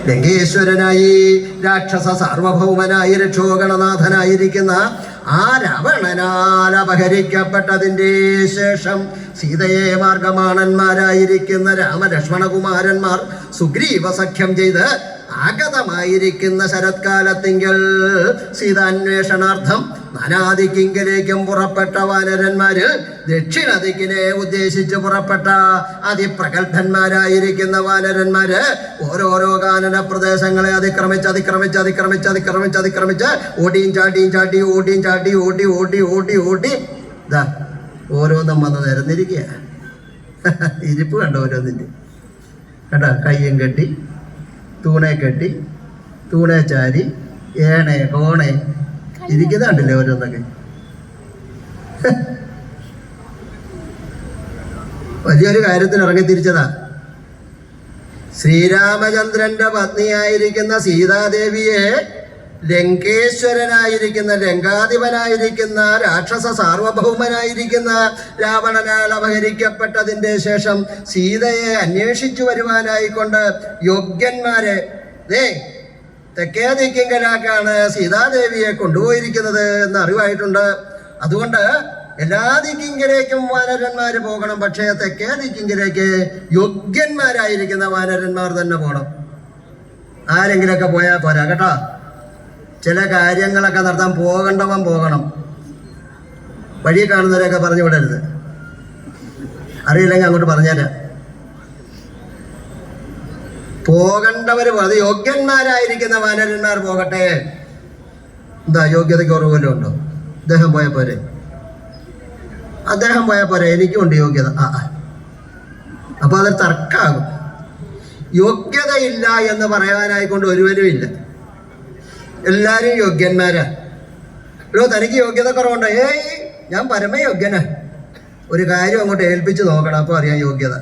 ലങ്കേശ്വരനായി രാക്ഷസ സാർവഭൗമനായി രക്ഷോഗണനാഥനായിരിക്കുന്ന ആ രാവണനാൽ അപഹരിക്കപ്പെട്ടതിൻ്റെ ശേഷം സീതയെ മാർഗമാണന്മാരായിരിക്കുന്ന രാമലക്ഷ്മണകുമാരന്മാർ സുഗ്രീവ സഖ്യം ചെയ്ത് ആഗതമായിരിക്കുന്ന ശരത്കാലത്തിങ്കൽ സീതാന്വേഷണാർത്ഥം നാനാദിക്കിങ്കലേക്കും പുറപ്പെട്ട വാനരന്മാര് ദക്ഷിണ ദിക്കിനെ ഉദ്ദേശിച്ച് പുറപ്പെട്ട അതിപ്രഗത്ഭന്മാരായിരിക്കുന്ന വാനരന്മാര് ഓരോരോ കാനന പ്രദേശങ്ങളെ അതിക്രമിച്ച് ഓടിയും ചാട്ടി ഓടി ഇതാ ഓരോന്നും വന്ന് നിരന്നിരിക്കുക. ഇരിപ്പ് കണ്ടോ ഓരോന്നിൻ്റെ കേട്ടാ, കയ്യും കെട്ടി തൂണെ കെട്ടി തൂണെ ചാരി ഏണെ കോണെ ഇരിക്കുന്നുണ്ടല്ലേ ഓരോന്നൊക്കെ. വലിയൊരു കാര്യത്തിന് ഇറങ്ങി തിരിച്ചതാ. ശ്രീരാമചന്ദ്രന്റെ പത്നിയായിരിക്കുന്ന സീതാദേവിയെ ലങ്കേശ്വരനായിരിക്കുന്ന ലങ്കാധിപനായിരിക്കുന്ന രാക്ഷസ സാർവഭൗമനായിരിക്കുന്ന രാവണനാൽ അപഹരിക്കപ്പെട്ടതിൻ്റെ ശേഷം സീതയെ അന്വേഷിച്ചു വരുവാനായിക്കൊണ്ട് യോഗ്യന്മാരെ തെക്കേ ദിക്കിങ്കലാക്കാണ് സീതാദേവിയെ കൊണ്ടുപോയിരിക്കുന്നത് എന്ന് അറിവായിട്ടുണ്ട്. അതുകൊണ്ട് എല്ലാ ദിക്കിങ്കിലേക്കും വാനരന്മാർ പോകണം, പക്ഷേ തെക്കേ ദിക്കിങ്കിലേക്ക് യോഗ്യന്മാരായിരിക്കുന്ന വാനരന്മാർ തന്നെ പോകണം. ആരെങ്കിലൊക്കെ പോയാൽ പോരാ കേട്ടോ. ചില കാര്യങ്ങളൊക്കെ നടത്താൻ പോകേണ്ടവൻ പോകണം. വഴി കാണുന്നവരെയൊക്കെ പറഞ്ഞു വിടരുത്. അറിയില്ലെങ്കിൽ അങ്ങോട്ട് പറഞ്ഞുതരാം. പോകേണ്ടവർ അത് യോഗ്യന്മാരായിരിക്കുന്ന വാനരന്മാർ പോകട്ടെ. എന്താ യോഗ്യതയ്ക്ക് കുറവല്ലോ ഉണ്ടോ? അദ്ദേഹം പോയാൽ പോരെ, അദ്ദേഹം പോയാൽ പോരെ, എനിക്കുണ്ട് യോഗ്യത. അപ്പൊ അത് തർക്കമാകും. യോഗ്യതയില്ല എന്ന് പറയാനായിക്കൊണ്ട് ഒരുവരും ഇല്ല. എല്ലാവരും യോഗ്യന്മാരാ. തനിക്ക് യോഗ്യത കുറവുണ്ടോ? ഞാൻ പരമയോഗ്യനാ. ഒരു കാര്യം അങ്ങോട്ട് ഏൽപ്പിച്ച് നോക്കണം, അപ്പോൾ അറിയാം യോഗ്യത.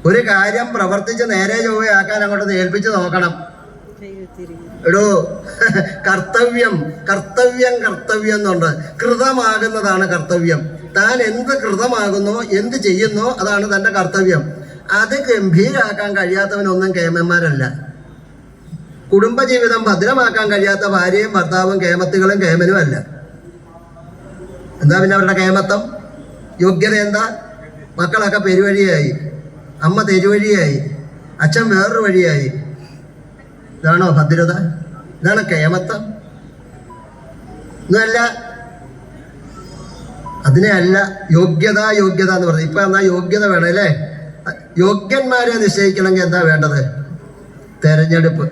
ഒരു കാര്യം പ്രവർത്തിച്ച് നേരെ ചൊവ്വയാക്കാൻ അങ്ങോട്ട് ഏൽപ്പിച്ച് നോക്കണം. കർത്തവ്യം എന്നുണ്ട്. കൃതമാകുന്നതാണ് കർത്തവ്യം. താൻ എന്ത് കൃതമാകുന്നോ എന്ത് ചെയ്യുന്നോ അതാണ് തൻ്റെ കർത്തവ്യം. അത് ഗംഭീരാക്കാൻ കഴിയാത്തവനൊന്നും കേമന്മാരല്ല. കുടുംബജീവിതം ഭദ്രമാക്കാൻ കഴിയാത്ത ഭാര്യയും ഭർത്താവും കേമത്തുകളും കേമനും അല്ല. എന്താ പിന്നെ അവരുടെ കേമത്വം? യോഗ്യത എന്താ? മക്കളൊക്കെ പെരുവഴിയായി, അമ്മ തെരുവഴിയായി, അച്ഛൻ വേറൊരു വഴിയായി. ഇതാണോ ഭദ്രത? ഇതാണ് കേമത്വം? ഒന്നുമല്ല. അതിനെ അല്ല യോഗ്യത എന്ന് പറഞ്ഞത്. ഇപ്പൊ എന്നാ യോഗ്യത വേണം അല്ലേ? യോഗ്യന്മാരെ നിശ്ചയിക്കണമെങ്കിൽ എന്താ വേണ്ടത്? തെരഞ്ഞെടുപ്പ്.